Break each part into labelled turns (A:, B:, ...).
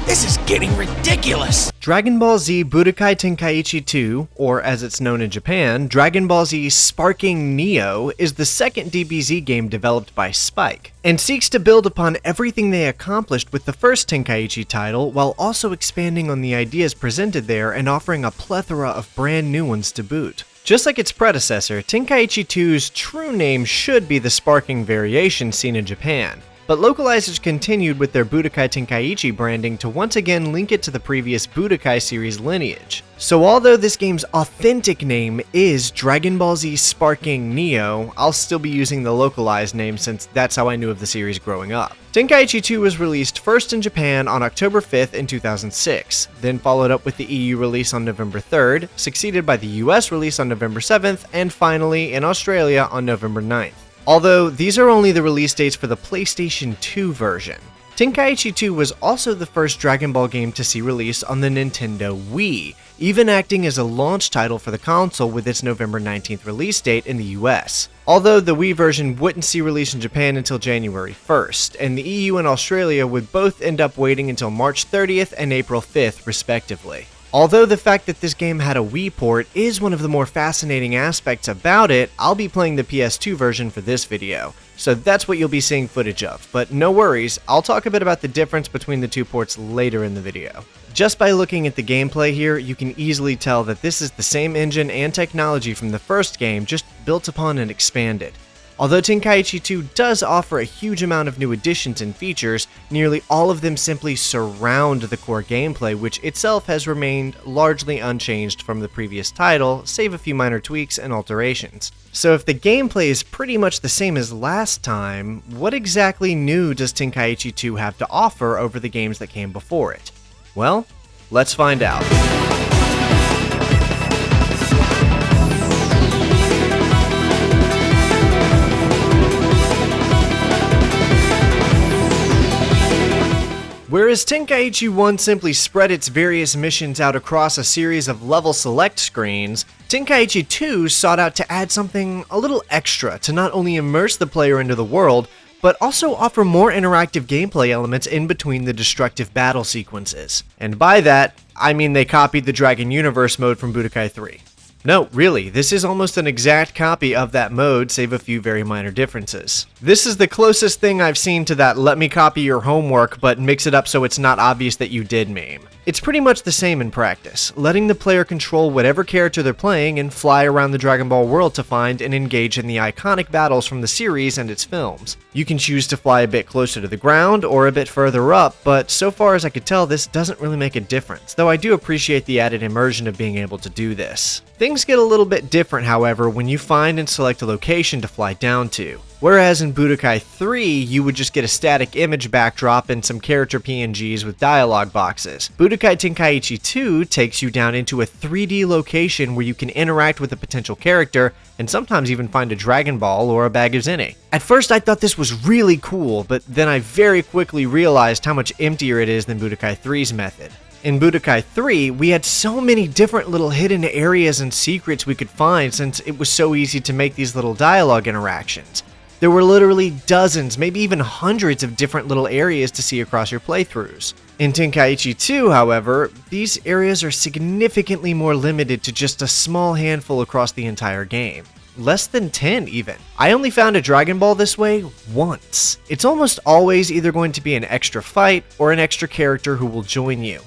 A: This is getting ridiculous!
B: Dragon Ball Z Budokai Tenkaichi 2, or as it's known in Japan, Dragon Ball Z Sparking Neo, is the second DBZ game developed by Spike, and seeks to build upon everything they accomplished with the first Tenkaichi title, while also expanding on the ideas presented there and offering a plethora of brand new ones to boot. Just like its predecessor, Tenkaichi 2's true name should be the Sparking variation seen in Japan, but localizers continued with their Budokai Tenkaichi branding to once again link it to the previous Budokai series lineage. So although this game's authentic name is Dragon Ball Z Sparking Neo, I'll still be using the localized name since that's how I knew of the series growing up. Tenkaichi 2 was released first in Japan on October 5th in 2006, then followed up with the EU release on November 3rd, succeeded by the US release on November 7th, and finally in Australia on November 9th. Although, these are only the release dates for the PlayStation 2 version. Tenkaichi 2 was also the first Dragon Ball game to see release on the Nintendo Wii, even acting as a launch title for the console with its November 19th release date in the US. Although the Wii version wouldn't see release in Japan until January 1st, and the EU and Australia would both end up waiting until March 30th and April 5th respectively. Although the fact that this game had a Wii port is one of the more fascinating aspects about it, I'll be playing the PS2 version for this video, so that's what you'll be seeing footage of, but no worries, I'll talk a bit about the difference between the two ports later in the video. Just by looking at the gameplay here, you can easily tell that this is the same engine and technology from the first game, just built upon and expanded. Although Tenkaichi 2 does offer a huge amount of new additions and features, nearly all of them simply surround the core gameplay, which itself has remained largely unchanged from the previous title, save a few minor tweaks and alterations. So if the gameplay is pretty much the same as last time, what exactly new does Tenkaichi 2 have to offer over the games that came before it? Well, let's find out. Whereas Tenkaichi 1 simply spread its various missions out across a series of level select screens, Tenkaichi 2 sought out to add something a little extra to not only immerse the player into the world, but also offer more interactive gameplay elements in between the destructive battle sequences. And by that, I mean they copied the Dragon Universe mode from Budokai 3. No, really, this is almost an exact copy of that mode, save a few very minor differences. This is the closest thing I've seen to that let me copy your homework but mix it up so it's not obvious that you did meme. It's pretty much the same in practice, letting the player control whatever character they're playing and fly around the Dragon Ball world to find and engage in the iconic battles from the series and its films. You can choose to fly a bit closer to the ground or a bit further up, but so far as I could tell this doesn't really make a difference, though I do appreciate the added immersion of being able to do this. Things get a little bit different, however, when you find and select a location to fly down to. Whereas in Budokai 3, you would just get a static image backdrop and some character PNGs with dialogue boxes. Budokai Tenkaichi 2 takes you down into a 3D location where you can interact with a potential character and sometimes even find a Dragon Ball or a bag of Zinni. At first I thought this was really cool, but then I very quickly realized how much emptier it is than Budokai 3's method. In Budokai 3, we had so many different little hidden areas and secrets we could find since it was so easy to make these little dialogue interactions. There were literally dozens, maybe even hundreds of different little areas to see across your playthroughs. In Tenkaichi 2, however, these areas are significantly more limited to just a small handful across the entire game. Less than 10 even. I only found a Dragon Ball this way once. It's almost always either going to be an extra fight or an extra character who will join you.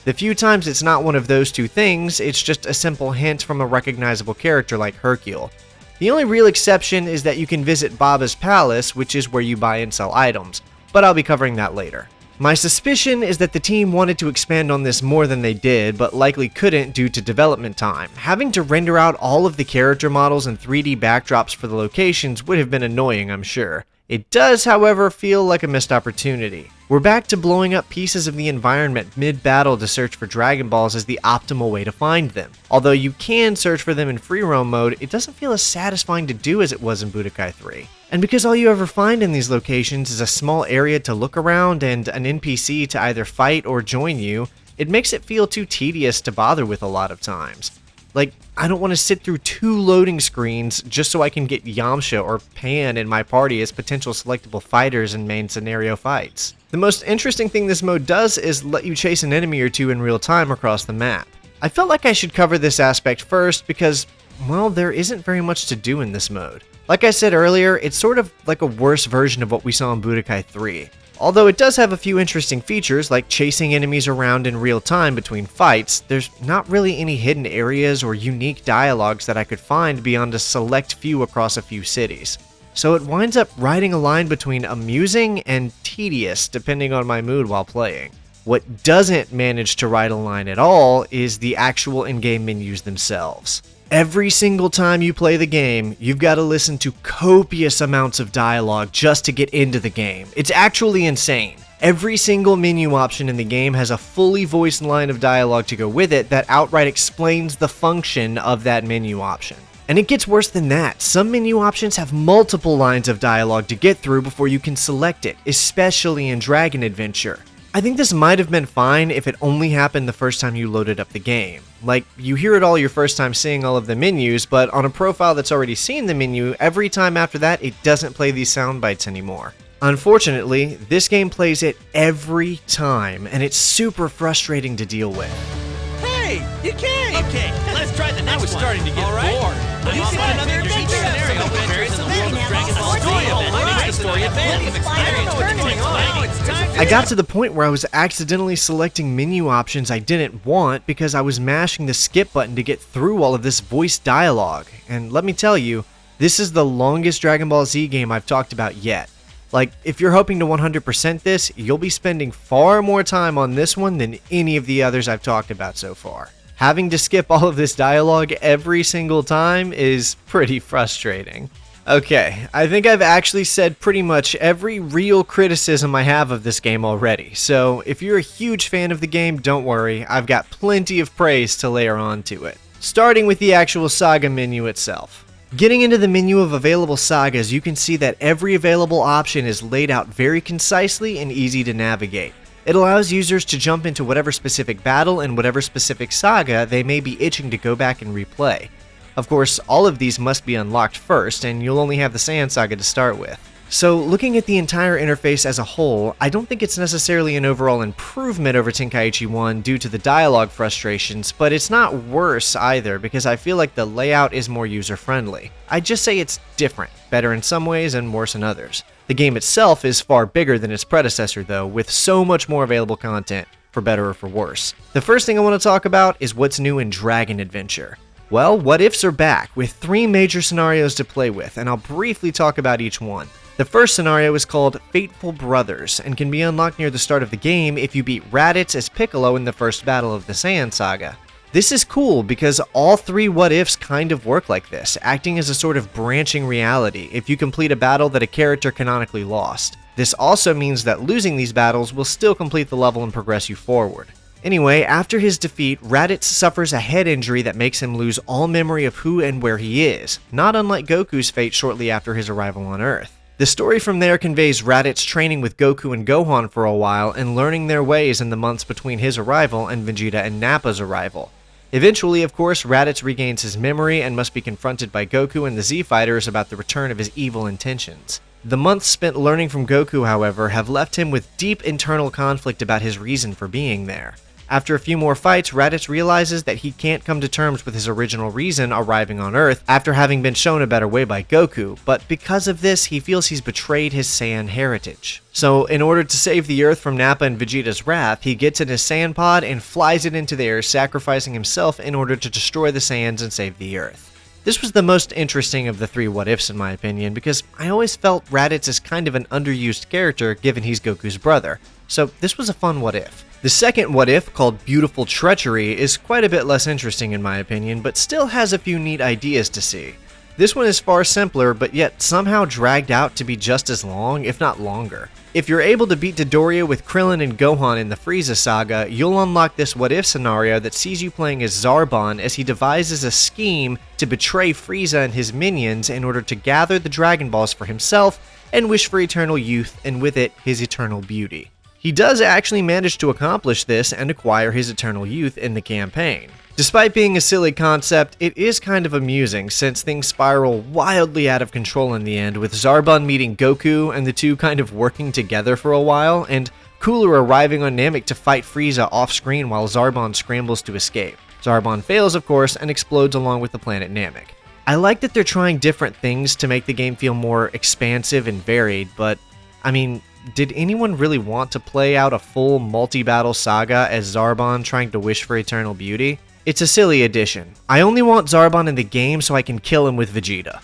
B: The few times it's not one of those two things, it's just a simple hint from a recognizable character like Hercule. The only real exception is that you can visit Baba's Palace, which is where you buy and sell items, but I'll be covering that later. My suspicion is that the team wanted to expand on this more than they did, but likely couldn't due to development time. Having to render out all of the character models and 3D backdrops for the locations would have been annoying, I'm sure. It does, however, feel like a missed opportunity. We're back to blowing up pieces of the environment mid-battle to search for Dragon Balls as the optimal way to find them. Although you can search for them in free roam mode, it doesn't feel as satisfying to do as it was in Budokai 3. And because all you ever find in these locations is a small area to look around and an NPC to either fight or join you, it makes it feel too tedious to bother with a lot of times. Like, I don't want to sit through 2 loading screens just so I can get Yamcha or Pan in my party as potential selectable fighters in main scenario fights. The most interesting thing this mode does is let you chase an enemy or two in real time across the map. I felt like I should cover this aspect first because, well, there isn't very much to do in this mode. Like I said earlier, it's sort of like a worse version of what we saw in Budokai 3. Although it does have a few interesting features like chasing enemies around in real time between fights, there's not really any hidden areas or unique dialogues that I could find beyond a select few across a few cities. So it winds up riding a line between amusing and tedious depending on my mood while playing. What doesn't manage to ride a line at all is the actual in-game menus themselves. Every single time you play the game, you've got to listen to copious amounts of dialogue just to get into the game. It's actually insane. Every single menu option in the game has a fully voiced line of dialogue to go with it that outright explains the function of that menu option. And it gets worse than that. Some menu options have multiple lines of dialogue to get through before you can select it, especially in Dragon Adventure. I think this might have been fine if it only happened the first time you loaded up the game. Like, you hear it all your first time seeing all of the menus, but on a profile that's already seen the menu, every time after that, it doesn't play these sound bites anymore. Unfortunately, this game plays it every time, and it's super frustrating to deal with.
A: Hey, you came! Okay, let's try the next one.
C: I was starting to get bored.
A: You got another interesting scenario adventures in the world of Dragon Ball story event. The story event.
B: I got to the point where I was accidentally selecting menu options I didn't want because I was mashing the skip button to get through all of this voice dialogue. And let me tell you, this is the longest Dragon Ball Z game I've talked about yet. Like, if you're hoping to 100% this, you'll be spending far more time on this one than any of the others I've talked about so far. Having to skip all of this dialogue every single time is pretty frustrating. Okay, I think I've actually said pretty much every real criticism I have of this game already, so if you're a huge fan of the game, don't worry, I've got plenty of praise to layer onto it. Starting with the actual saga menu itself. Getting into the menu of available sagas, you can see that every available option is laid out very concisely and easy to navigate. It allows users to jump into whatever specific battle and whatever specific saga they may be itching to go back and replay. Of course, all of these must be unlocked first, and you'll only have the Saiyan Saga to start with. So, looking at the entire interface as a whole, I don't think it's necessarily an overall improvement over Tenkaichi 1 due to the dialogue frustrations, but it's not worse either because I feel like the layout is more user-friendly. I'd just say it's different, better in some ways and worse in others. The game itself is far bigger than its predecessor though, with so much more available content, for better or for worse. The first thing I want to talk about is what's new in Dragon Adventure. Well, what ifs are back, with 3 major scenarios to play with, and I'll briefly talk about each one. The first scenario is called Fateful Brothers, and can be unlocked near the start of the game if you beat Raditz as Piccolo in the first battle of the Saiyan Saga. This is cool because all 3 what-ifs kind of work like this, acting as a sort of branching reality if you complete a battle that a character canonically lost. This also means that losing these battles will still complete the level and progress you forward. Anyway, after his defeat, Raditz suffers a head injury that makes him lose all memory of who and where he is, not unlike Goku's fate shortly after his arrival on Earth. The story from there conveys Raditz training with Goku and Gohan for a while and learning their ways in the months between his arrival and Vegeta and Nappa's arrival. Eventually, of course, Raditz regains his memory and must be confronted by Goku and the Z-Fighters about the return of his evil intentions. The months spent learning from Goku, however, have left him with deep internal conflict about his reason for being there. After a few more fights, Raditz realizes that he can't come to terms with his original reason arriving on Earth after having been shown a better way by Goku, but because of this, he feels he's betrayed his Saiyan heritage. So, in order to save the Earth from Nappa and Vegeta's wrath, he gets in his Saiyan pod and flies it into the air, sacrificing himself in order to destroy the Saiyans and save the Earth. This was the most interesting of the 3 what-ifs in my opinion, because I always felt Raditz is kind of an underused character given he's Goku's brother, so this was a fun what-if. The second what-if, called Beautiful Treachery, is quite a bit less interesting in my opinion, but still has a few neat ideas to see. This one is far simpler, but yet somehow dragged out to be just as long, if not longer. If you're able to beat Dodoria with Krillin and Gohan in the Frieza saga, you'll unlock this what-if scenario that sees you playing as Zarbon as he devises a scheme to betray Frieza and his minions in order to gather the Dragon Balls for himself and wish for eternal youth and with it, his eternal beauty. He does actually manage to accomplish this and acquire his eternal youth in the campaign. Despite being a silly concept, it is kind of amusing since things spiral wildly out of control in the end, with Zarbon meeting Goku and the two kind of working together for a while, and Cooler arriving on Namek to fight Frieza off-screen while Zarbon scrambles to escape. Zarbon fails, of course, and explodes along with the planet Namek. I like that they're trying different things to make the game feel more expansive and varied, but, I mean, did anyone really want to play out a full multi-battle saga as Zarbon trying to wish for eternal beauty? It's a silly addition. I only want Zarbon in the game so I can kill him with Vegeta.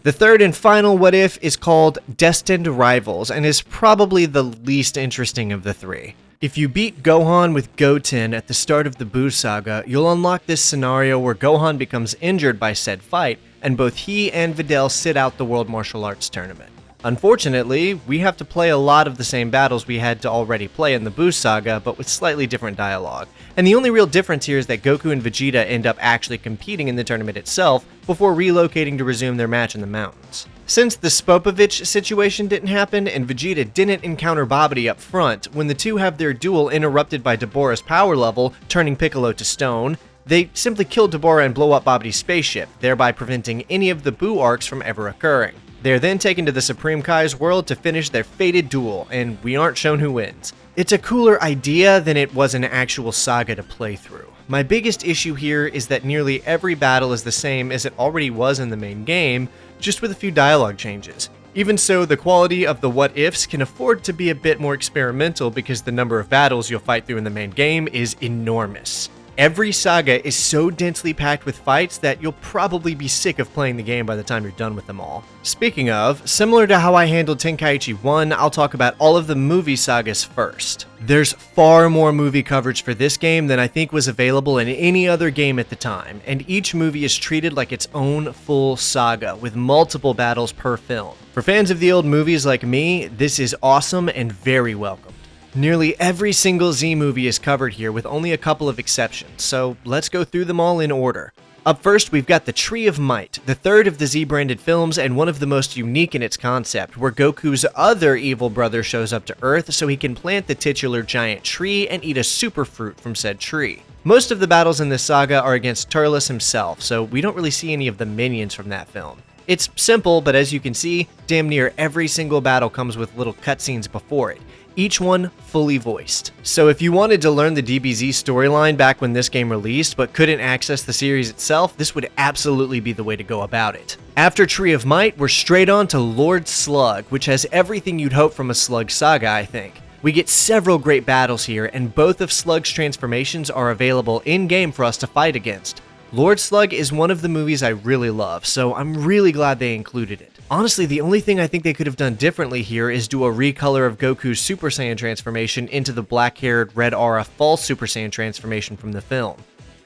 B: The third and final what if is called Destined Rivals and is probably the least interesting of the three. If you beat Gohan with Goten at the start of the Buu saga, you'll unlock this scenario where Gohan becomes injured by said fight, and both he and Videl sit out the World Martial Arts Tournament. Unfortunately, we have to play a lot of the same battles we had to already play in the Buu saga, but with slightly different dialogue. And the only real difference here is that Goku and Vegeta end up actually competing in the tournament itself before relocating to resume their match in the mountains. Since the Spopovich situation didn't happen and Vegeta didn't encounter Babidi up front, when the two have their duel interrupted by Deborah's power level, turning Piccolo to stone, they simply kill Deborah and blow up Babidi's spaceship, thereby preventing any of the Buu arcs from ever occurring. They are then taken to the Supreme Kai's world to finish their fated duel, and we aren't shown who wins. It's a cooler idea than it was an actual saga to play through. My biggest issue here is that nearly every battle is the same as it already was in the main game, just with a few dialogue changes. Even so, the quality of the what-ifs can afford to be a bit more experimental because the number of battles you'll fight through in the main game is enormous. Every saga is so densely packed with fights that you'll probably be sick of playing the game by the time you're done with them all. Speaking of, similar to how I handled Tenkaichi 1, I'll talk about all of the movie sagas first. There's far more movie coverage for this game than I think was available in any other game at the time, and each movie is treated like its own full saga, with multiple battles per film. For fans of the old movies like me, this is awesome and very welcomed. Nearly every single Z movie is covered here with only a couple of exceptions, so let's go through them all in order. Up first, we've got the Tree of Might, the third of the Z-branded films and one of the most unique in its concept, where Goku's other evil brother shows up to Earth so he can plant the titular giant tree and eat a superfruit from said tree. Most of the battles in this saga are against Turles himself, so we don't really see any of the minions from that film. It's simple, but as you can see, damn near every single battle comes with little cutscenes before it, each one fully voiced. So if you wanted to learn the DBZ storyline back when this game released but couldn't access the series itself, this would absolutely be the way to go about it. After Tree of Might, we're straight on to Lord Slug, which has everything you'd hope from a Slug saga, I think. We get several great battles here, and both of Slug's transformations are available in-game for us to fight against. Lord Slug is one of the movies I really love, so I'm really glad they included it. Honestly, the only thing I think they could have done differently here is do a recolor of Goku's Super Saiyan transformation into the black-haired Red Aura false Super Saiyan transformation from the film.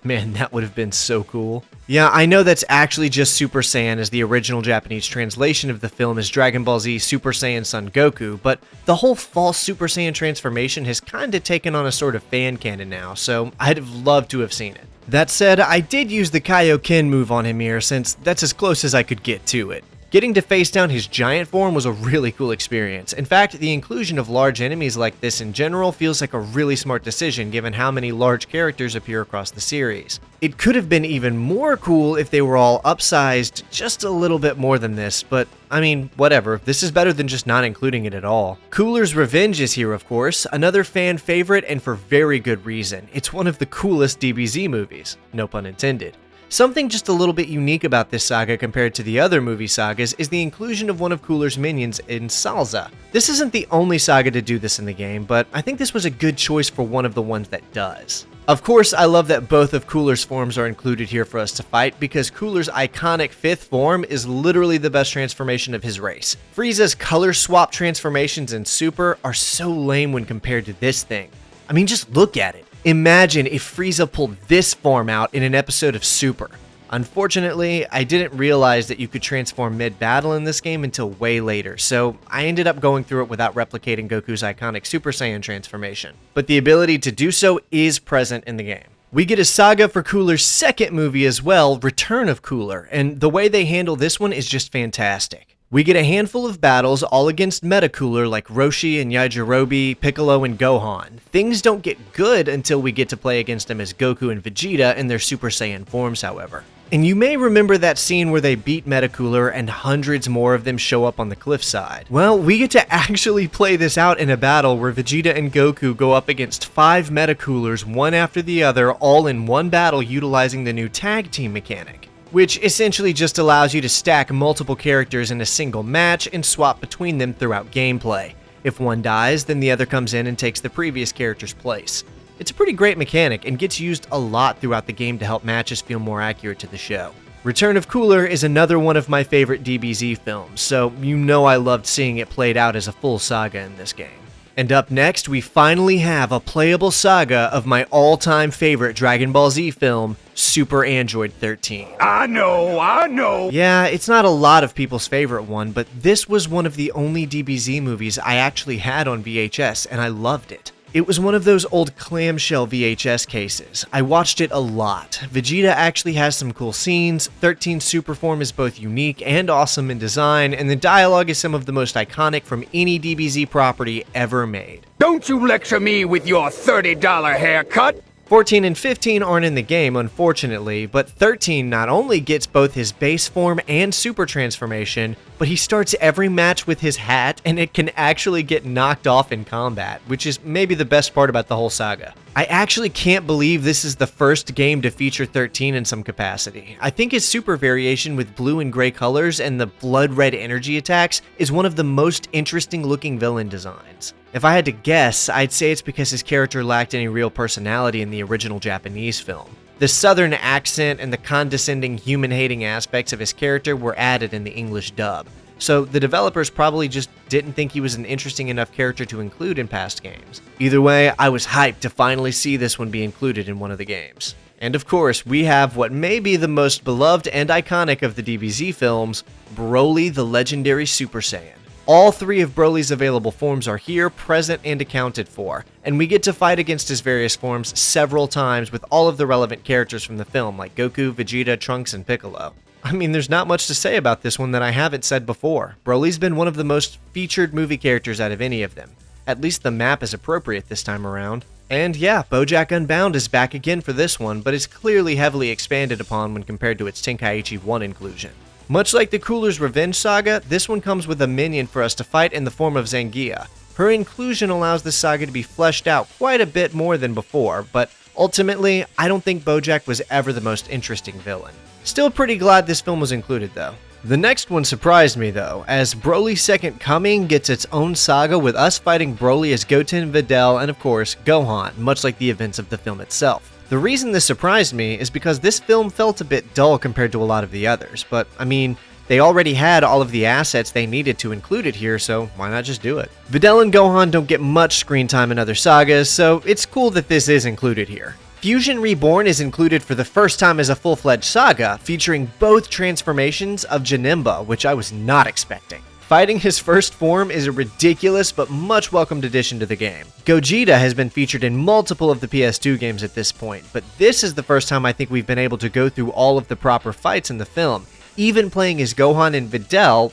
B: Man, that would have been so cool. Yeah, I know that's actually just Super Saiyan, as the original Japanese translation of the film is Dragon Ball Z Super Saiyan Son Goku, but the whole false Super Saiyan transformation has kinda taken on a sort of fan canon now, so I'd have loved to have seen it. That said, I did use the Kaioken move on him here, since that's as close as I could get to it. Getting to face down his giant form was a really cool experience. In fact, the inclusion of large enemies like this in general feels like a really smart decision given how many large characters appear across the series. It could have been even more cool if they were all upsized just a little bit more than this, but I mean, whatever, this is better than just not including it at all. Cooler's Revenge is here, of course, another fan favorite and for very good reason. It's one of the coolest DBZ movies, no pun intended. Something just a little bit unique about this saga compared to the other movie sagas is the inclusion of one of Cooler's minions in Salza. This isn't the only saga to do this in the game, but I think this was a good choice for one of the ones that does. Of course, I love that both of Cooler's forms are included here for us to fight, because Cooler's iconic 5th form is literally the best transformation of his race. Frieza's color swap transformations in Super are so lame when compared to this thing. I mean, just look at it. Imagine if Frieza pulled this form out in an episode of Super. Unfortunately, I didn't realize that you could transform mid-battle in this game until way later, so I ended up going through it without replicating Goku's iconic Super Saiyan transformation. But the ability to do so is present in the game. We get a saga for Cooler's second movie as well, Return of Cooler, and the way they handle this one is just fantastic. We get a handful of battles all against Metacooler like Roshi and Yajirobe, Piccolo and Gohan. Things don't get good until we get to play against them as Goku and Vegeta in their Super Saiyan forms, however. And you may remember that scene where they beat Metacooler and hundreds more of them show up on the cliffside. Well, we get to actually play this out in a battle where Vegeta and Goku go up against 5 Metacoolers one after the other, all in one battle utilizing the new tag team mechanic, which essentially just allows you to stack multiple characters in a single match and swap between them throughout gameplay. If one dies, then the other comes in and takes the previous character's place. It's a pretty great mechanic and gets used a lot throughout the game to help matches feel more accurate to the show. Return of Cooler is another one of my favorite DBZ films, so you know I loved seeing it played out as a full saga in this game. And up next, we finally have a playable saga of my all-time favorite Dragon Ball Z film, Super Android 13.
C: I know.
B: Yeah, it's not a lot of people's favorite one, but this was one of the only DBZ movies I actually had on VHS, and I loved it. It was one of those old clamshell VHS cases. I watched it a lot. Vegeta actually has some cool scenes, 13's super form is both unique and awesome in design, and the dialogue is some of the most iconic from any DBZ property ever made.
C: Don't you lecture me with your $30 haircut.
B: 14 and 15 aren't in the game, unfortunately, but 13 not only gets both his base form and super transformation, but he starts every match with his hat, and it can actually get knocked off in combat, which is maybe the best part about the whole saga. I actually can't believe this is the first game to feature 13 in some capacity. I think his super variation with blue and gray colors and the blood red energy attacks is one of the most interesting looking villain designs. If I had to guess, I'd say it's because his character lacked any real personality in the original Japanese film. The southern accent and the condescending, human-hating aspects of his character were added in the English dub, so the developers probably just didn't think he was an interesting enough character to include in past games. Either way, I was hyped to finally see this one be included in one of the games. And of course, we have what may be the most beloved and iconic of the DBZ films, Broly the Legendary Super Saiyan. All 3 of Broly's available forms are here, present, and accounted for, and we get to fight against his various forms several times with all of the relevant characters from the film like Goku, Vegeta, Trunks, and Piccolo. I mean, there's not much to say about this one that I haven't said before. Broly's been one of the most featured movie characters out of any of them. At least the map is appropriate this time around. And yeah, BoJack Unbound is back again for this one, but is clearly heavily expanded upon when compared to its Tenkaichi 1 inclusion. Much like the Cooler's Revenge saga, this one comes with a minion for us to fight in the form of Zangia. Her inclusion allows the saga to be fleshed out quite a bit more than before, but ultimately, I don't think BoJack was ever the most interesting villain. Still pretty glad this film was included though. The next one surprised me though, as Broly's Second Coming gets its own saga with us fighting Broly as Goten, Videl, and of course, Gohan, much like the events of the film itself. The reason this surprised me is because this film felt a bit dull compared to a lot of the others, but I mean, they already had all of the assets they needed to include it here, so why not just do it? Videl and Gohan don't get much screen time in other sagas, so it's cool that this is included here. Fusion Reborn is included for the first time as a full-fledged saga, featuring both transformations of Janemba, which I was not expecting. Fighting his first form is a ridiculous but much welcomed addition to the game. Gogeta has been featured in multiple of the PS2 games at this point, but this is the first time I think we've been able to go through all of the proper fights in the film, even playing as Gohan and Videl,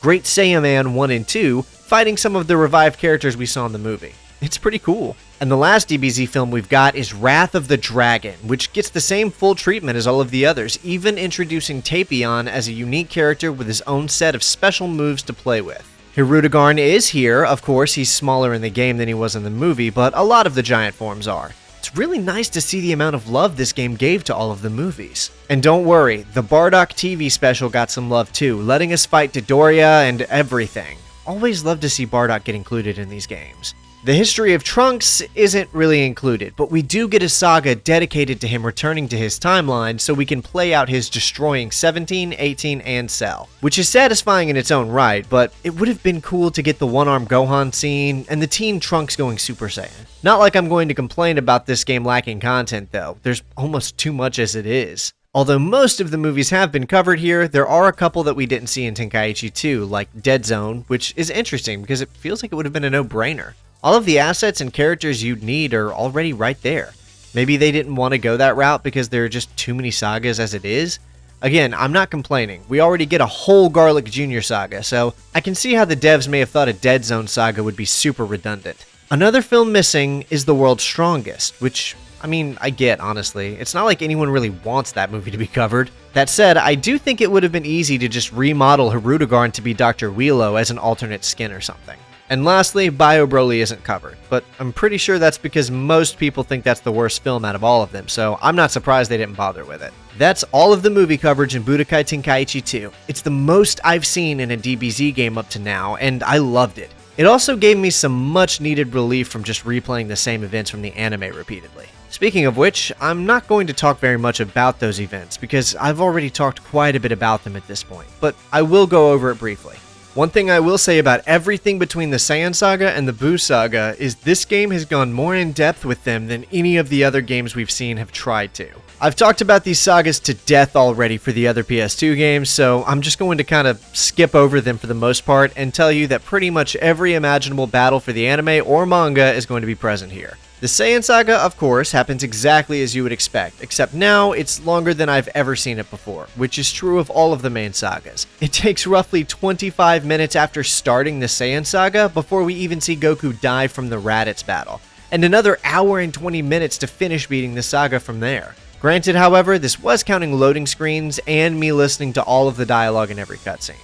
B: Great Saiyaman 1 and 2, fighting some of the revived characters we saw in the movie. It's pretty cool. And the last DBZ film we've got is Wrath of the Dragon, which gets the same full treatment as all of the others, even introducing Tapion as a unique character with his own set of special moves to play with. Hirudegarn is here, of course he's smaller in the game than he was in the movie, but a lot of the giant forms are. It's really nice to see the amount of love this game gave to all of the movies. And don't worry, the Bardock TV special got some love too, letting us fight Dodoria and everything. Always love to see Bardock get included in these games. The history of Trunks isn't really included, but we do get a saga dedicated to him returning to his timeline so we can play out his destroying 17, 18, and Cell, which is satisfying in its own right, but it would have been cool to get the one-armed Gohan scene and the teen Trunks going Super Saiyan. Not like I'm going to complain about this game lacking content though, there's almost too much as it is. Although most of the movies have been covered here, there are a couple that we didn't see in Tenkaichi 2, like Dead Zone, which is interesting because it feels like it would have been a no-brainer. All of the assets and characters you'd need are already right there. Maybe they didn't want to go that route because there are just too many sagas as it is, Again, I'm not complaining. We already get a whole Garlic Jr. saga, so I can see how the devs may have thought a Dead Zone saga would be super redundant. Another film missing is The World's Strongest, which, I mean, I get, honestly. It's not like anyone really wants that movie to be covered. That said, I do think it would have been easy to just remodel Hirudegarn to be Dr. Wheelo as an alternate skin or something. And lastly, Bio Broly isn't covered, but I'm pretty sure that's because most people think that's the worst film out of all of them, so I'm not surprised they didn't bother with it. That's all of the movie coverage in Budokai Tenkaichi 2. It's the most I've seen in a DBZ game up to now, and I loved it. It also gave me some much needed relief from just replaying the same events from the anime repeatedly. Speaking of which, I'm not going to talk very much about those events because I've already talked quite a bit about them at this point, but I will go over it briefly. One thing I will say about everything between the Saiyan Saga and the Buu Saga is this game has gone more in depth with them than any of the other games we've seen have tried to. I've talked about these sagas to death already for the other PS2 games, so I'm just going to kind of skip over them for the most part and tell you that pretty much every imaginable battle for the anime or manga is going to be present here. The Saiyan Saga, of course, happens exactly as you would expect, except now it's longer than I've ever seen it before, which is true of all of the main sagas. It takes roughly 25 minutes after starting the Saiyan Saga before we even see Goku die from the Raditz battle, and another hour and 20 minutes to finish beating the saga from there. Granted, however, this was counting loading screens and me listening to all of the dialogue in every cutscene.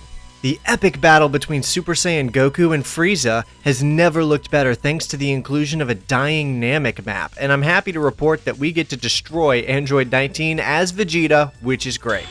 B: The epic battle between Super Saiyan Goku and Frieza has never looked better thanks to the inclusion of a dying Namek map, and I'm happy to report that we get to destroy Android 19 as Vegeta, which is great.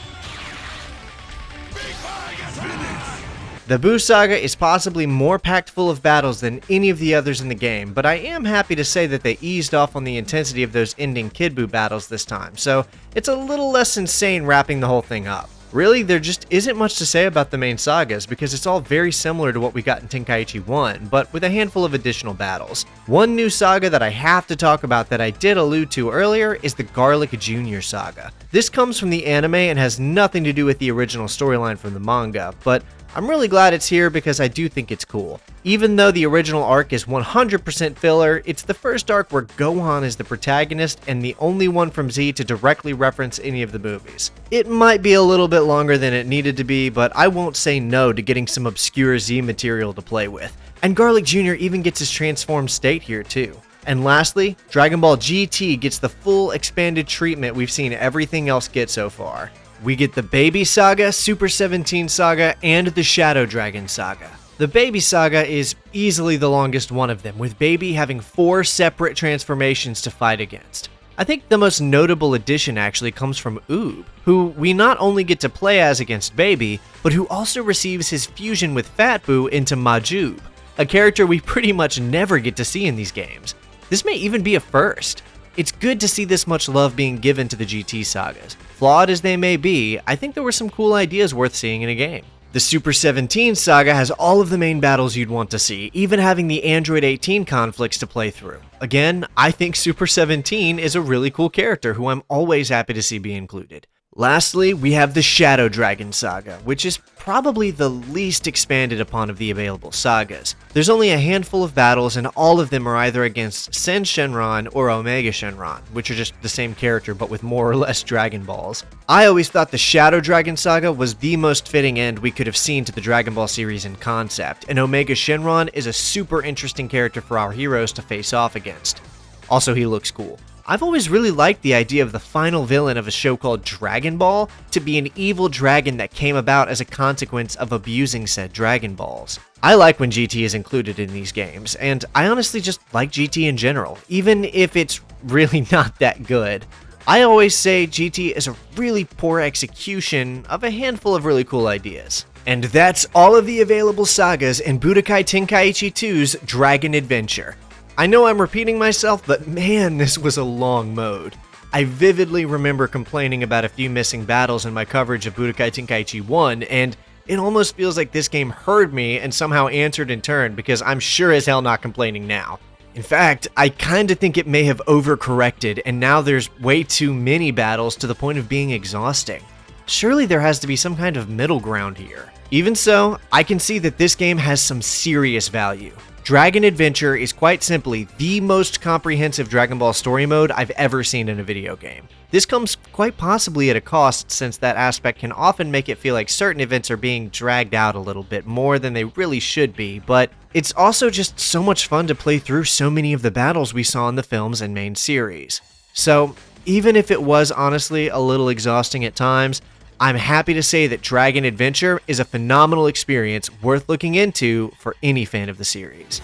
B: The Buu Saga is possibly more packed full of battles than any of the others in the game, but I am happy to say that they eased off on the intensity of those ending Kid Buu battles this time, so it's a little less insane wrapping the whole thing up. Really, there just isn't much to say about the main sagas because it's all very similar to what we got in Tenkaichi 1, but with a handful of additional battles. One new saga that I have to talk about that I did allude to earlier is the Garlic Jr. saga. This comes from the anime and has nothing to do with the original storyline from the manga, but I'm really glad it's here because I do think it's cool. Even though the original arc is 100% filler, it's the first arc where Gohan is the protagonist and the only one from Z to directly reference any of the movies. It might be a little bit longer than it needed to be, but I won't say no to getting some obscure Z material to play with. And Garlic Jr. even gets his transformed state here too. And lastly, Dragon Ball GT gets the full expanded treatment we've seen everything else get so far. We get the Baby Saga, Super 17 Saga, and the Shadow Dragon Saga. The Baby Saga is easily the longest one of them, with Baby having 4 separate transformations to fight against. I think the most notable addition actually comes from Oob, who we not only get to play as against Baby, but who also receives his fusion with Fat Buu into Majub, a character we pretty much never get to see in these games. This may even be a first. It's good to see this much love being given to the GT sagas. Flawed as they may be, I think there were some cool ideas worth seeing in a game. The Super 17 saga has all of the main battles you'd want to see, even having the Android 18 conflicts to play through. Again, I think Super 17 is a really cool character who I'm always happy to see be included. Lastly, we have the Shadow Dragon Saga, which is probably the least expanded upon of the available sagas. There's only a handful of battles and all of them are either against Sen Shenron or Omega Shenron, which are just the same character but with more or less Dragon Balls. I always thought the Shadow Dragon Saga was the most fitting end we could have seen to the Dragon Ball series in concept, and Omega Shenron is a super interesting character for our heroes to face off against. Also, he looks cool. I've always really liked the idea of the final villain of a show called Dragon Ball to be an evil dragon that came about as a consequence of abusing said Dragon Balls. I like when GT is included in these games, and I honestly just like GT in general, even if it's really not that good. I always say GT is a really poor execution of a handful of really cool ideas. And that's all of the available sagas in Budokai Tenkaichi 2's Dragon Adventure. I know I'm repeating myself, but man, this was a long mode. I vividly remember complaining about a few missing battles in my coverage of Budokai Tenkaichi 1, and it almost feels like this game heard me and somehow answered in turn because I'm sure as hell not complaining now. In fact, I kinda think it may have overcorrected, and now there's way too many battles to the point of being exhausting. Surely there has to be some kind of middle ground here. Even so, I can see that this game has some serious value. Dragon Adventure is quite simply the most comprehensive Dragon Ball story mode I've ever seen in a video game. This comes quite possibly at a cost, since that aspect can often make it feel like certain events are being dragged out a little bit more than they really should be, but it's also just so much fun to play through so many of the battles we saw in the films and main series. So, even if it was honestly a little exhausting at times, I'm happy to say that Dragon Adventure is a phenomenal experience worth looking into for any fan of the series.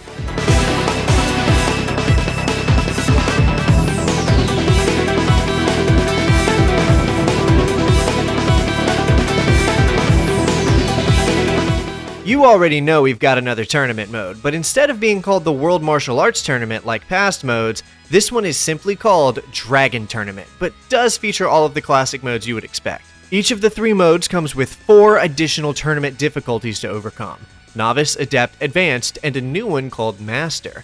B: You already know we've got another tournament mode, but instead of being called the World Martial Arts Tournament like past modes, this one is simply called Dragon Tournament, but does feature all of the classic modes you would expect. Each of the 3 modes comes with 4 additional tournament difficulties to overcome: Novice, Adept, Advanced, and a new one called Master.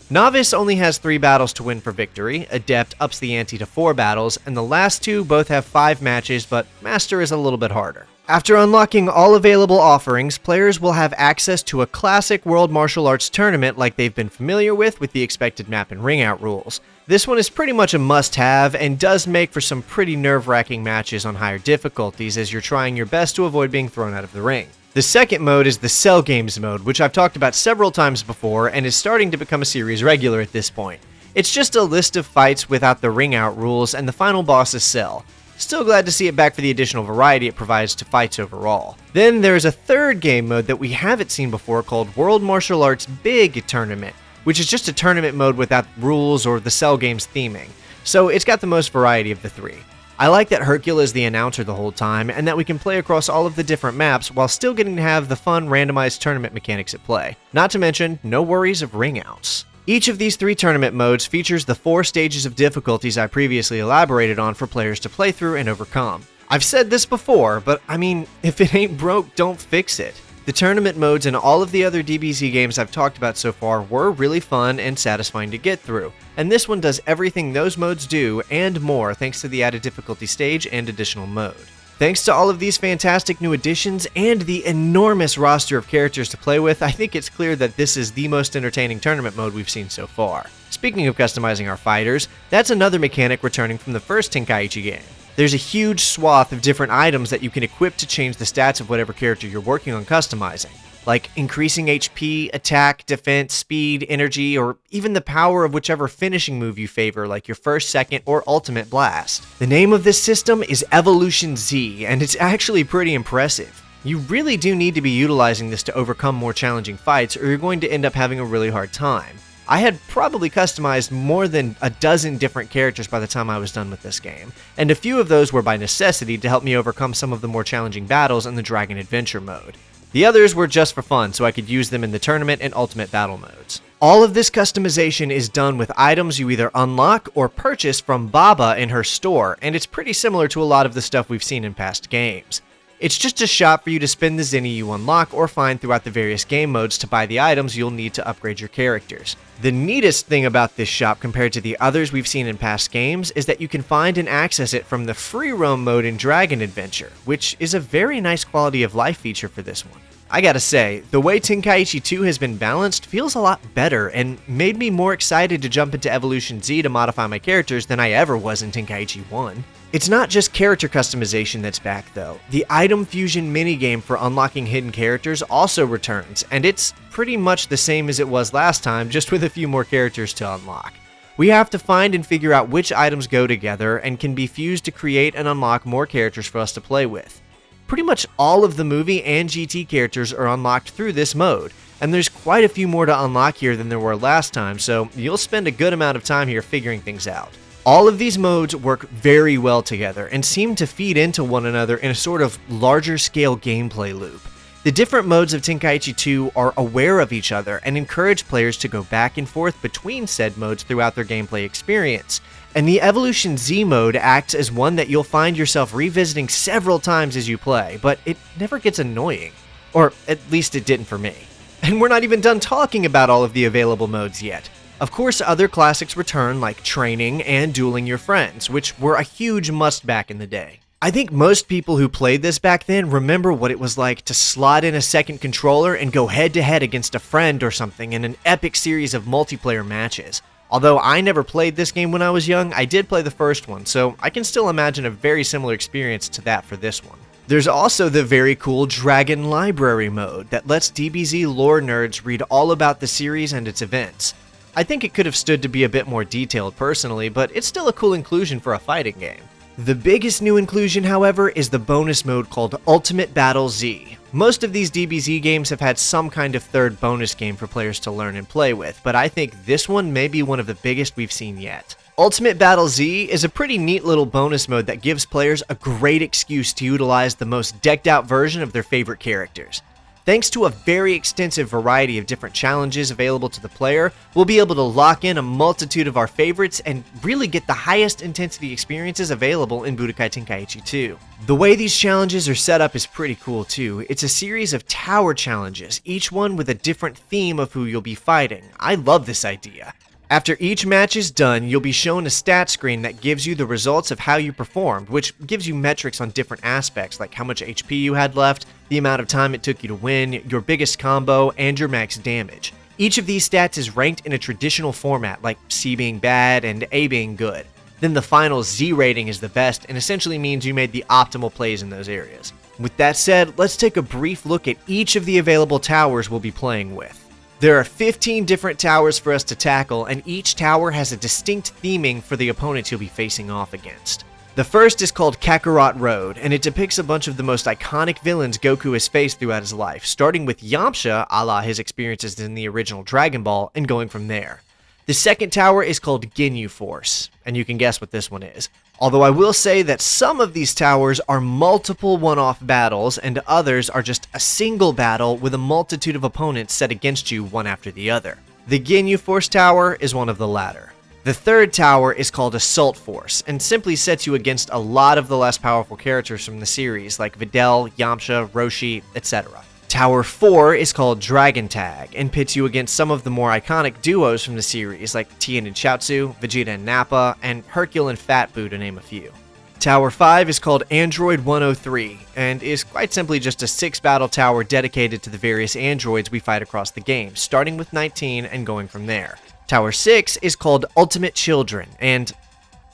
B: Novice only has 3 battles to win for victory, Adept ups the ante to 4 battles, and the last 2 both have 5 matches, but Master is a little bit harder. After unlocking all available offerings, players will have access to a classic World Martial Arts tournament like they've been familiar with the expected map and ring out rules. This one is pretty much a must-have and does make for some pretty nerve-wracking matches on higher difficulties as you're trying your best to avoid being thrown out of the ring. The second mode is the Cell Games mode, which I've talked about several times before and is starting to become a series regular at this point. It's just a list of fights without the ring out rules, and the final boss is Cell. Still glad to see it back for the additional variety it provides to fights overall. Then there's a third game mode that we haven't seen before called World Martial Arts Big Tournament, which is just a tournament mode without rules or the Cell Games theming, so it's got the most variety of the 3. I like that Hercule is the announcer the whole time, and that we can play across all of the different maps while still getting to have the fun randomized tournament mechanics at play. Not to mention, no worries of ring outs. Each of these 3 tournament modes features the 4 stages of difficulties I previously elaborated on for players to play through and overcome. I've said this before, but I mean, if it ain't broke, don't fix it. The tournament modes and all of the other DBZ games I've talked about so far were really fun and satisfying to get through, and this one does everything those modes do and more thanks to the added difficulty stage and additional mode. Thanks to all of these fantastic new additions and the enormous roster of characters to play with, I think it's clear that this is the most entertaining tournament mode we've seen so far. Speaking of customizing our fighters, that's another mechanic returning from the first Tenkaichi game. There's a huge swath of different items that you can equip to change the stats of whatever character you're working on customizing, like increasing HP, attack, defense, speed, energy, or even the power of whichever finishing move you favor, like your first, second, or ultimate blast. The name of this system is Evolution Z, and it's actually pretty impressive. You really do need to be utilizing this to overcome more challenging fights, or you're going to end up having a really hard time. I had probably customized more than a dozen different characters by the time I was done with this game, and a few of those were by necessity to help me overcome some of the more challenging battles in the Dragon Adventure mode. The others were just for fun, so I could use them in the tournament and ultimate battle modes. All of this customization is done with items you either unlock or purchase from Baba in her store, and it's pretty similar to a lot of the stuff we've seen in past games. It's just a shop for you to spend the zenny you unlock or find throughout the various game modes to buy the items you'll need to upgrade your characters. The neatest thing about this shop compared to the others we've seen in past games is that you can find and access it from the free roam mode in Dragon Adventure, which is a very nice quality of life feature for this one. I gotta say, the way Tenkaichi 2 has been balanced feels a lot better and made me more excited to jump into Evolution Z to modify my characters than I ever was in Tenkaichi 1. It's not just character customization that's back though. The item fusion minigame for unlocking hidden characters also returns, and it's pretty much the same as it was last time, just with a few more characters to unlock. We have to find and figure out which items go together and can be fused to create and unlock more characters for us to play with. Pretty much all of the movie and GT characters are unlocked through this mode, and there's quite a few more to unlock here than there were last time, so you'll spend a good amount of time here figuring things out. All of these modes work very well together and seem to feed into one another in a sort of larger scale gameplay loop. The different modes of Tenkaichi 2 are aware of each other and encourage players to go back and forth between said modes throughout their gameplay experience. And the Evolution Z mode acts as one that you'll find yourself revisiting several times as you play, but it never gets annoying. Or at least it didn't for me. And we're not even done talking about all of the available modes yet. Of course, other classics return like training and dueling your friends, which were a huge must back in the day. I think most people who played this back then remember what it was like to slot in a second controller and go head to head against a friend or something in an epic series of multiplayer matches. Although I never played this game when I was young, I did play the first one, so I can still imagine a very similar experience to that for this one. There's also the very cool Dragon Library mode that lets DBZ lore nerds read all about the series and its events. I think it could have stood to be a bit more detailed personally, but it's still a cool inclusion for a fighting game. The biggest new inclusion, however, is the bonus mode called Ultimate Battle Z. Most of these DBZ games have had some kind of third bonus game for players to learn and play with, but I think this one may be one of the biggest we've seen yet. Ultimate Battle Z is a pretty neat little bonus mode that gives players a great excuse to utilize the most decked out version of their favorite characters. Thanks to a very extensive variety of different challenges available to the player, we'll be able to lock in a multitude of our favorites and really get the highest intensity experiences available in Budokai Tenkaichi 2. The way these challenges are set up is pretty cool too. It's a series of tower challenges, each one with a different theme of who you'll be fighting. I love this idea. After each match is done, you'll be shown a stat screen that gives you the results of how you performed, which gives you metrics on different aspects like how much HP you had left, the amount of time it took you to win, your biggest combo, and your max damage. Each of these stats is ranked in a traditional format like C being bad and A being good. Then the final Z rating is the best and essentially means you made the optimal plays in those areas. With that said, let's take a brief look at each of the available towers we'll be playing with. There are 15 different towers for us to tackle, and each tower has a distinct theming for the opponents you'll be facing off against. The first is called Kakarot Road, and it depicts a bunch of the most iconic villains Goku has faced throughout his life, starting with Yamcha, a la his experiences in the original Dragon Ball, and going from there. The second tower is called Ginyu Force, and you can guess what this one is. Although I will say that some of these towers are multiple one-off battles, and others are just a single battle with a multitude of opponents set against you one after the other. The Ginyu Force Tower is one of the latter. The third tower is called Assault Force, and simply sets you against a lot of the less powerful characters from the series, like Videl, Yamcha, Roshi, etc. Tower 4 is called Dragon Tag, and pits you against some of the more iconic duos from the series, like Tien and Chaozu, Vegeta and Nappa, and Hercule and Fat Boo, to name a few. Tower 5 is called Android 103, and is quite simply just a 6-battle tower dedicated to the various androids we fight across the game, starting with 19 and going from there. Tower 6 is called Ultimate Children, and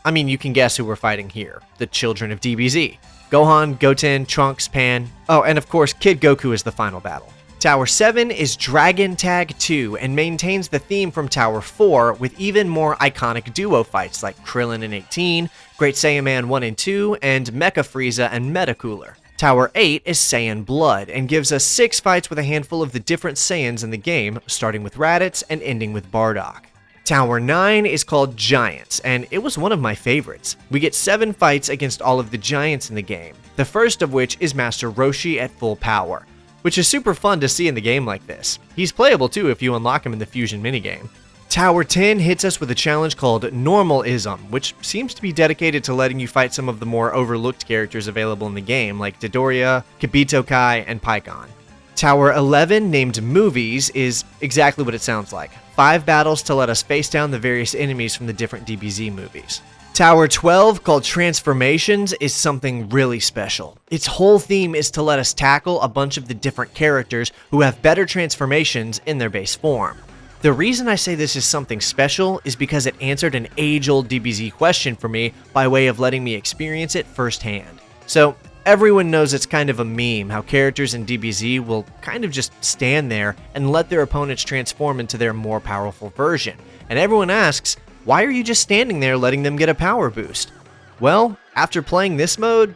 B: you can guess who we're fighting here, the children of DBZ. Gohan, Goten, Trunks, Pan. Oh, and of course, Kid Goku is the final battle. Tower 7 is Dragon Tag 2 and maintains the theme from Tower 4 with even more iconic duo fights like Krillin and 18, Great Saiyan Man 1 and 2, and Mecha Frieza and Metacooler. Tower 8 is Saiyan Blood and gives us 6 fights with a handful of the different Saiyans in the game, starting with Raditz and ending with Bardock. Tower 9 is called Giants, and it was one of my favorites. We get 7 fights against all of the giants in the game, the first of which is Master Roshi at full power, which is super fun to see in the game like this. He's playable too if you unlock him in the Fusion minigame. Tower 10 hits us with a challenge called Normalism, which seems to be dedicated to letting you fight some of the more overlooked characters available in the game, like Dodoria, Kibito Kai, and Pikkon. Tower 11, named Movies, is exactly what it sounds like. 5 battles to let us face down the various enemies from the different DBZ movies. Tower 12, called Transformations, is something really special. Its whole theme is to let us tackle a bunch of the different characters who have better transformations in their base form. The reason I say this is something special is because it answered an age-old DBZ question for me by way of letting me experience it firsthand. So, everyone knows it's kind of a meme how characters in DBZ will kind of just stand there and let their opponents transform into their more powerful version. And everyone asks, why are you just standing there letting them get a power boost? Well, after playing this mode,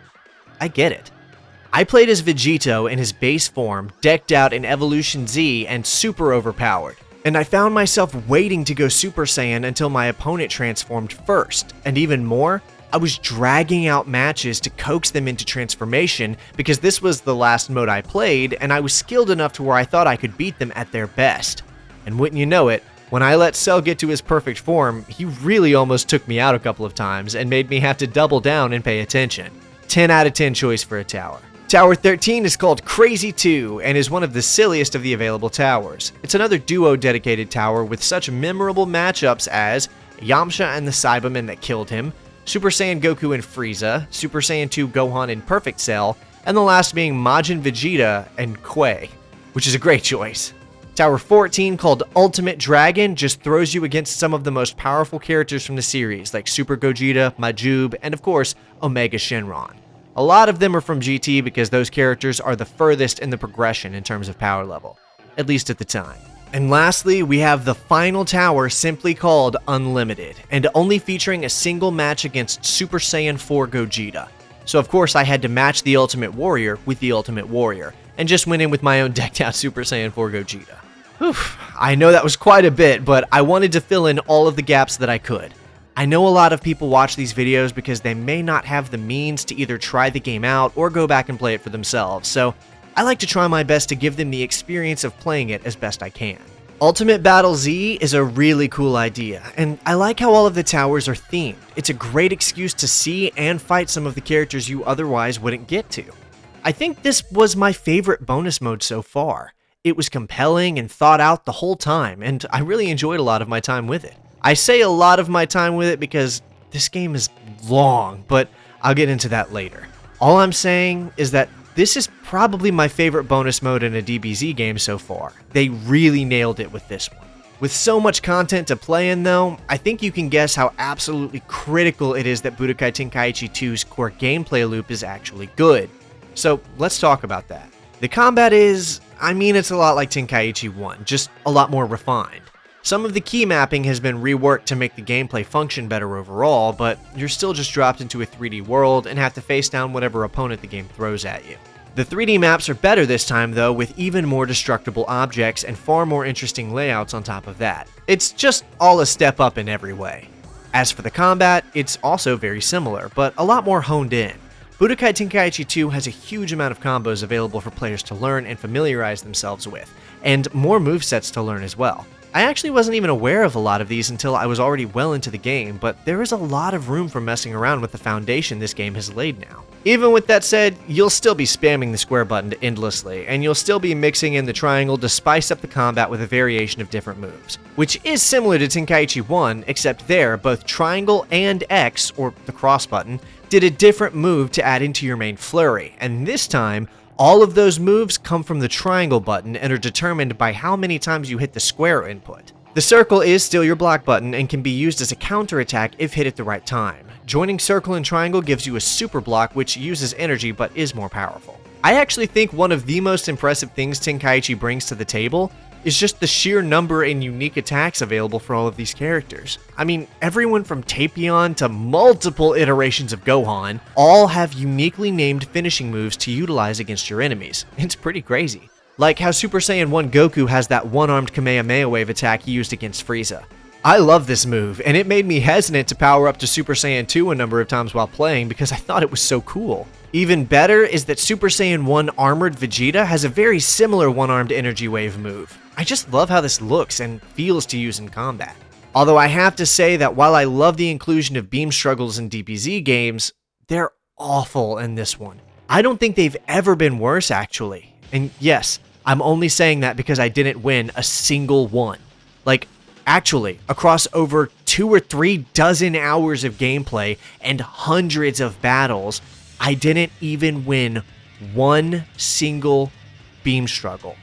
B: I get it. I played as Vegito in his base form, decked out in Evolution Z and super overpowered. And I found myself waiting to go Super Saiyan until my opponent transformed first. And even more, I was dragging out matches to coax them into transformation because this was the last mode I played and I was skilled enough to where I thought I could beat them at their best. And wouldn't you know it, when I let Cell get to his perfect form, he really almost took me out a couple of times and made me have to double down and pay attention. 10 out of 10 choice for a tower. Tower 13 is called Crazy 2 and is one of the silliest of the available towers. It's another duo dedicated tower with such memorable matchups as Yamcha and the Cybermen that killed him, Super Saiyan Goku and Frieza, Super Saiyan 2 Gohan and Perfect Cell, and the last being Majin Vegeta and Quay, which is a great choice. Tower 14, called Ultimate Dragon, just throws you against some of the most powerful characters from the series, like Super Gogeta, Majub, and of course, Omega Shenron. A lot of them are from GT because those characters are the furthest in the progression in terms of power level, at least at the time. And lastly, we have the final tower, simply called Unlimited, and only featuring a single match against Super Saiyan 4 Gogeta. So of course I had to match the Ultimate Warrior with the Ultimate Warrior, and just went in with my own decked out Super Saiyan 4 Gogeta. Whew, I know that was quite a bit, but I wanted to fill in all of the gaps that I could. I know a lot of people watch these videos because they may not have the means to either try the game out or go back and play it for themselves, so I like to try my best to give them the experience of playing it as best I can. Ultimate Battle Z is a really cool idea, and I like how all of the towers are themed. It's a great excuse to see and fight some of the characters you otherwise wouldn't get to. I think this was my favorite bonus mode so far. It was compelling and thought out the whole time, and I really enjoyed a lot of my time with it. I say a lot of my time with it because this game is long, but I'll get into that later. All I'm saying is that this is probably my favorite bonus mode in a DBZ game so far. They really nailed it with this one. With so much content to play in though, I think you can guess how absolutely critical it is that Budokai Tenkaichi 2's core gameplay loop is actually good. So let's talk about that. The combat is, it's a lot like Tenkaichi 1, just a lot more refined. Some of the key mapping has been reworked to make the gameplay function better overall, but you're still just dropped into a 3D world and have to face down whatever opponent the game throws at you. The 3D maps are better this time though, with even more destructible objects and far more interesting layouts on top of that. It's just all a step up in every way. As for the combat, it's also very similar, but a lot more honed in. Budokai Tenkaichi 2 has a huge amount of combos available for players to learn and familiarize themselves with, and more movesets to learn as well. I actually wasn't even aware of a lot of these until I was already well into the game, but there is a lot of room for messing around with the foundation this game has laid now. Even with that said, you'll still be spamming the square button endlessly, and you'll still be mixing in the triangle to spice up the combat with a variation of different moves, which is similar to Tenkaichi 1, except there, both triangle and X, or the cross button, did a different move to add into your main flurry, and this time, all of those moves come from the triangle button and are determined by how many times you hit the square input. The circle is still your block button and can be used as a counterattack if hit at the right time. Joining circle and triangle gives you a super block which uses energy but is more powerful. I actually think one of the most impressive things Tenkaichi brings to the table is just the sheer number and unique attacks available for all of these characters. Everyone from Tapion to multiple iterations of Gohan all have uniquely named finishing moves to utilize against your enemies. It's pretty crazy. Like how Super Saiyan 1 Goku has that one-armed Kamehameha wave attack he used against Frieza. I love this move, and it made me hesitant to power up to Super Saiyan 2 a number of times while playing because I thought it was so cool. Even better is that Super Saiyan 1 Armored Vegeta has a very similar one-armed energy wave move. I just love how this looks and feels to use in combat. Although I have to say that while I love the inclusion of beam struggles in DBZ games, they're awful in this one. I don't think they've ever been worse actually. And yes, I'm only saying that because I didn't win a single one. Actually, across over 2 or 3 dozen hours of gameplay and hundreds of battles, I didn't even win one single beam struggle.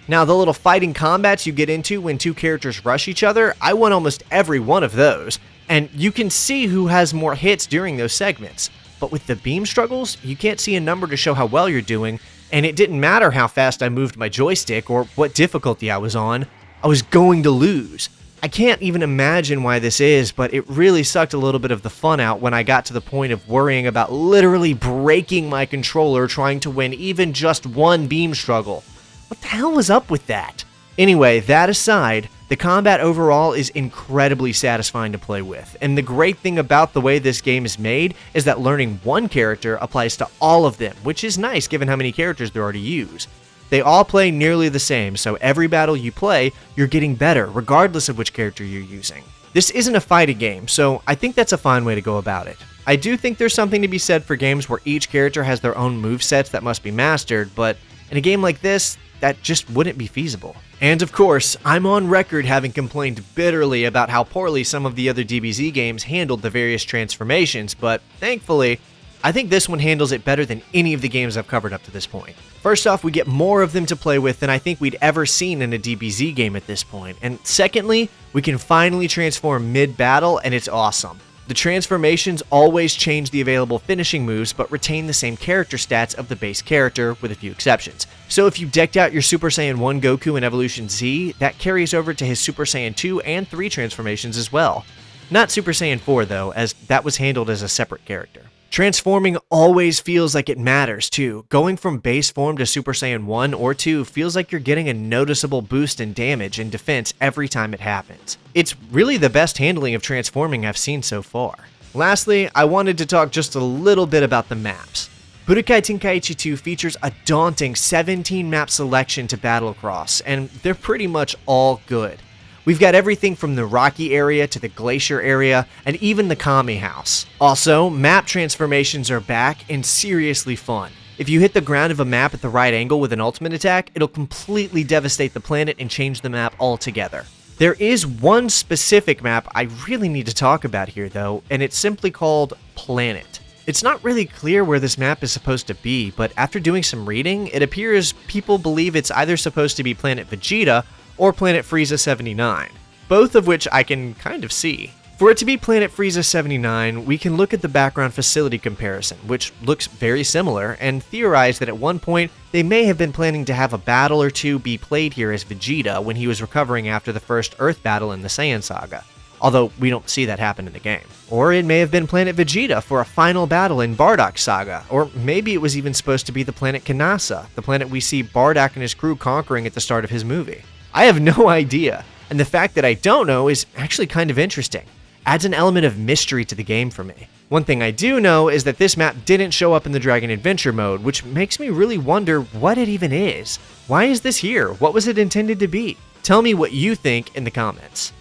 B: Now, the little fighting combats you get into when two characters rush each other, I won almost every one of those, and you can see who has more hits during those segments. But with the beam struggles, you can't see a number to show how well you're doing, and it didn't matter how fast I moved my joystick or what difficulty I was on, I was going to lose. I can't even imagine why this is, but it really sucked a little bit of the fun out when I got to the point of worrying about literally breaking my controller trying to win even just one beam struggle. What the hell was up with that? Anyway, that aside, the combat overall is incredibly satisfying to play with, and the great thing about the way this game is made is that learning one character applies to all of them, which is nice given how many characters there are to use. They all play nearly the same, so every battle you play, you're getting better, regardless of which character you're using. This isn't a fighting game, so I think that's a fine way to go about it. I do think there's something to be said for games where each character has their own movesets that must be mastered, but in a game like this, that just wouldn't be feasible. And of course, I'm on record having complained bitterly about how poorly some of the other DBZ games handled the various transformations, but thankfully, I think this one handles it better than any of the games I've covered up to this point. First off, we get more of them to play with than I think we'd ever seen in a DBZ game at this point, and secondly, we can finally transform mid-battle, and it's awesome. The transformations always change the available finishing moves, but retain the same character stats of the base character, with a few exceptions. So if you decked out your Super Saiyan 1 Goku in Evolution Z, that carries over to his Super Saiyan 2 and 3 transformations as well. Not Super Saiyan 4 though, as that was handled as a separate character. Transforming always feels like it matters too. Going from base form to Super Saiyan 1 or 2 feels like you're getting a noticeable boost in damage and defense every time it happens. It's really the best handling of transforming I've seen so far. Lastly, I wanted to talk just a little bit about the maps. Budokai Tenkaichi 2 features a daunting 17 map selection to battle across, and they're pretty much all good. We've got everything from the rocky area to the glacier area, and even the Kami house. Also, map transformations are back and seriously fun. If you hit the ground of a map at the right angle with an ultimate attack, it'll completely devastate the planet and change the map altogether. There is one specific map I really need to talk about here though, and it's simply called Planet. It's not really clear where this map is supposed to be, but after doing some reading, it appears people believe it's either supposed to be Planet Vegeta or Planet Frieza 79, both of which I can kind of see. For it to be Planet Frieza 79, we can look at the background facility comparison, which looks very similar, and theorize that at one point they may have been planning to have a battle or two be played here as Vegeta when he was recovering after the first Earth battle in the Saiyan saga, although we don't see that happen in the game. Or it may have been Planet Vegeta for a final battle in Bardock Saga, or maybe it was even supposed to be the planet Kanasa, the planet we see Bardock and his crew conquering at the start of his movie. I have no idea, and the fact that I don't know is actually kind of interesting. Adds an element of mystery to the game for me. One thing I do know is that this map didn't show up in the Dragon Adventure mode, which makes me really wonder what it even is. Why is this here? What was it intended to be? Tell me what you think in the comments.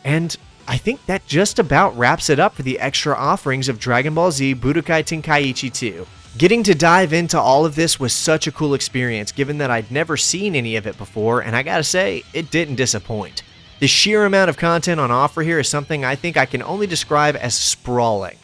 B: And I think that just about wraps it up for the extra offerings of Dragon Ball Z Budokai Tenkaichi 2. Getting to dive into all of this was such a cool experience given that I'd never seen any of it before, and I gotta say, it didn't disappoint. The sheer amount of content on offer here is something I think I can only describe as sprawling.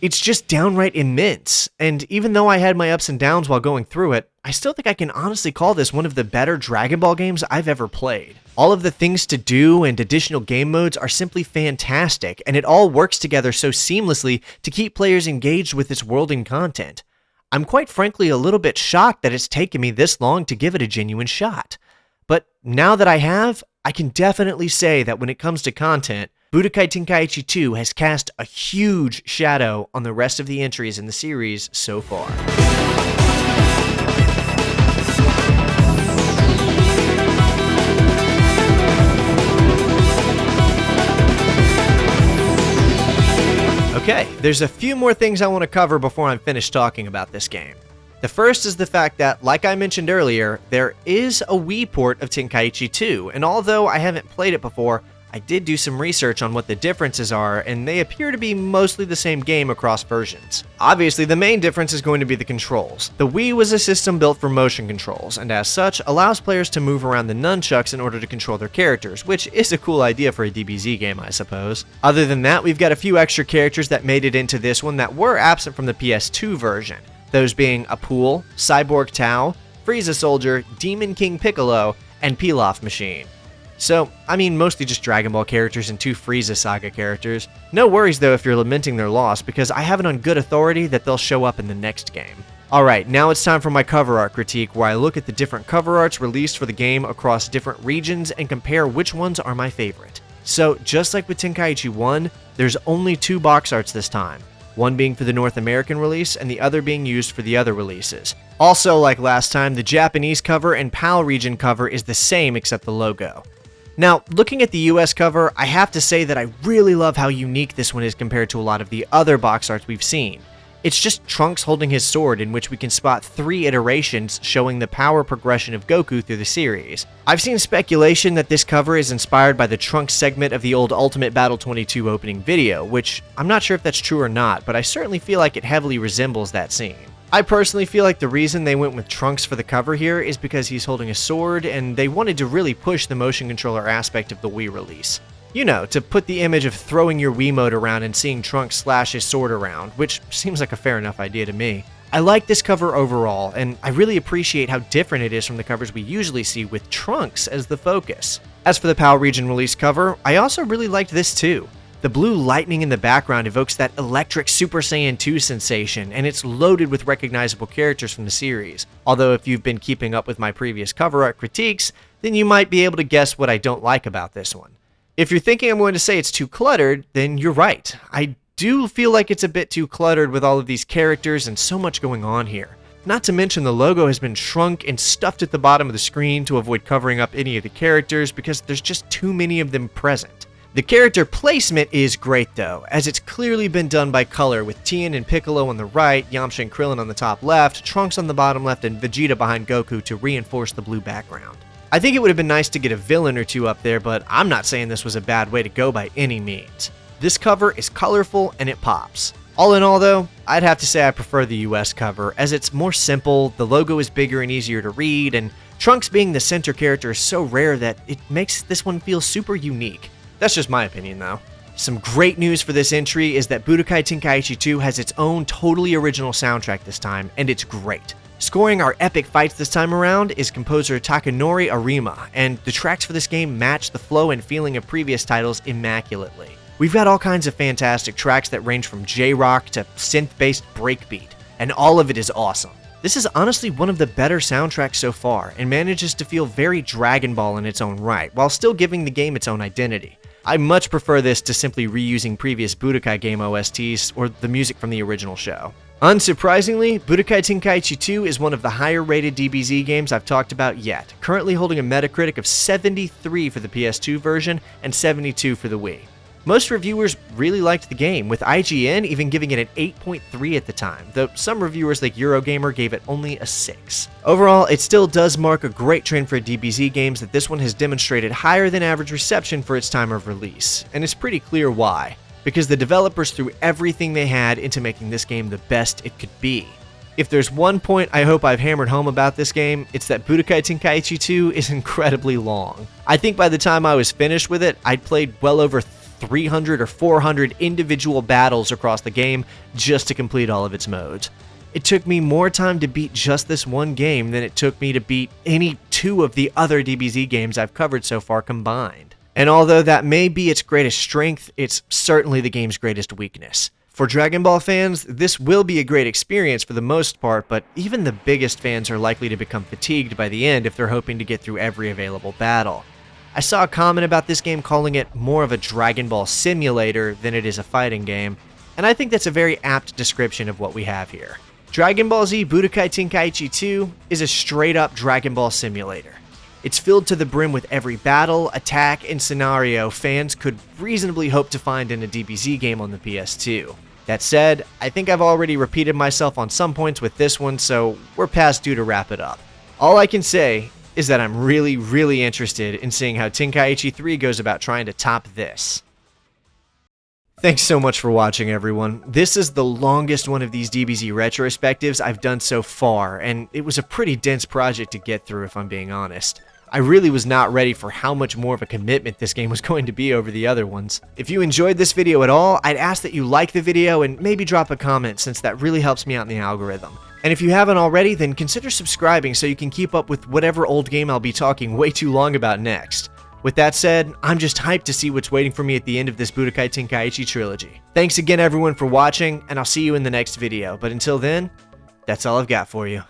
B: It's just downright immense, and even though I had my ups and downs while going through it, I still think I can honestly call this one of the better Dragon Ball games I've ever played. All of the things to do and additional game modes are simply fantastic, and it all works together so seamlessly to keep players engaged with its world and content. I'm quite frankly a little bit shocked that it's taken me this long to give it a genuine shot. But now that I have, I can definitely say that when it comes to content, Budokai Tenkaichi 2 has cast a huge shadow on the rest of the entries in the series so far. Okay, there's a few more things I want to cover before I'm finished talking about this game. The first is the fact that, like I mentioned earlier, there is a Wii port of Tenkaichi 2, and although I haven't played it before, I did do some research on what the differences are, and they appear to be mostly the same game across versions. Obviously, the main difference is going to be the controls. The Wii was a system built for motion controls, and as such, allows players to move around the nunchucks in order to control their characters, which is a cool idea for a DBZ game, I suppose. Other than that, we've got a few extra characters that made it into this one that were absent from the PS2 version, those being Apul, Cyborg Tao, Frieza Soldier, Demon King Piccolo, and Pilaf Machine. So, I mean mostly just Dragon Ball characters and 2 Frieza Saga characters. No worries though if you're lamenting their loss, because I have it on good authority that they'll show up in the next game. Alright, now it's time for my cover art critique, where I look at the different cover arts released for the game across different regions and compare which ones are my favorite. So, just like with Tenkaichi 1, there's only 2 box arts this time. One being for the North American release, and the other being used for the other releases. Also, like last time, the Japanese cover and PAL region cover is the same except the logo. Now, looking at the US cover, I have to say that I really love how unique this one is compared to a lot of the other box arts we've seen. It's just Trunks holding his sword, in which we can spot 3 iterations showing the power progression of Goku through the series. I've seen speculation that this cover is inspired by the Trunks segment of the old Ultimate Battle 22 opening video, which I'm not sure if that's true or not, but I certainly feel like it heavily resembles that scene. I personally feel like the reason they went with Trunks for the cover here is because he's holding a sword, and they wanted to really push the motion controller aspect of the Wii release. You know, to put the image of throwing your Wiimote around and seeing Trunks slash his sword around, which seems like a fair enough idea to me. I like this cover overall, and I really appreciate how different it is from the covers we usually see with Trunks as the focus. As for the PAL Region release cover, I also really liked this too. The blue lightning in the background evokes that electric Super Saiyan 2 sensation, and it's loaded with recognizable characters from the series. Although if you've been keeping up with my previous cover art critiques, then you might be able to guess what I don't like about this one. If you're thinking I'm going to say it's too cluttered, then you're right. I do feel like it's a bit too cluttered with all of these characters and so much going on here. Not to mention the logo has been shrunk and stuffed at the bottom of the screen to avoid covering up any of the characters because there's just too many of them present. The character placement is great though, as it's clearly been done by color with Tien and Piccolo on the right, Yamcha and Krillin on the top left, Trunks on the bottom left, and Vegeta behind Goku to reinforce the blue background. I think it would have been nice to get a villain or two up there, but I'm not saying this was a bad way to go by any means. This cover is colorful and it pops. All in all though, I'd have to say I prefer the US cover, as it's more simple, the logo is bigger and easier to read, and Trunks being the center character is so rare that it makes this one feel super unique. That's just my opinion though. Some great news for this entry is that Budokai Tenkaichi 2 has its own totally original soundtrack this time, and it's great. Scoring our epic fights this time around is composer Takanori Arima, and the tracks for this game match the flow and feeling of previous titles immaculately. We've got all kinds of fantastic tracks that range from J-rock to synth-based breakbeat, and all of it is awesome. This is honestly one of the better soundtracks so far, and manages to feel very Dragon Ball in its own right, while still giving the game its own identity. I much prefer this to simply reusing previous Budokai game OSTs or the music from the original show. Unsurprisingly, Budokai Tenkaichi 2 is one of the higher rated DBZ games I've talked about yet, currently holding a Metacritic of 73 for the PS2 version and 72 for the Wii. Most reviewers really liked the game, with IGN even giving it an 8.3 at the time, though some reviewers like Eurogamer gave it only a 6. Overall, it still does mark a great trend for DBZ games that this one has demonstrated higher than average reception for its time of release, and it's pretty clear why. Because the developers threw everything they had into making this game the best it could be. If there's one point I hope I've hammered home about this game, it's that Budokai Tenkaichi 2 is incredibly long. I think by the time I was finished with it, I'd played well over 300 or 400 individual battles across the game just to complete all of its modes. It took me more time to beat just this one game than it took me to beat any 2 of the other DBZ games I've covered so far combined. And although that may be its greatest strength, it's certainly the game's greatest weakness. For Dragon Ball fans, this will be a great experience for the most part, but even the biggest fans are likely to become fatigued by the end if they're hoping to get through every available battle. I saw a comment about this game calling it more of a Dragon Ball simulator than it is a fighting game, and I think that's a very apt description of what we have here. Dragon Ball Z Budokai Tenkaichi 2 is a straight-up Dragon Ball simulator. It's filled to the brim with every battle, attack, and scenario fans could reasonably hope to find in a DBZ game on the PS2. That said, I think I've already repeated myself on some points with this one, so we're past due to wrap it up. All I can say is that I'm really interested in seeing how Tenkaichi 3 goes about trying to top this. Thanks so much for watching, everyone. This is the longest one of these DBZ retrospectives I've done so far, and it was a pretty dense project to get through if I'm being honest. I really was not ready for how much more of a commitment this game was going to be over the other ones. If you enjoyed this video at all, I'd ask that you like the video and maybe drop a comment, since that really helps me out in the algorithm. And if you haven't already, then consider subscribing so you can keep up with whatever old game I'll be talking way too long about next. With that said, I'm just hyped to see what's waiting for me at the end of this Budokai Tenkaichi trilogy. Thanks again everyone for watching, and I'll see you in the next video, but until then, that's all I've got for you.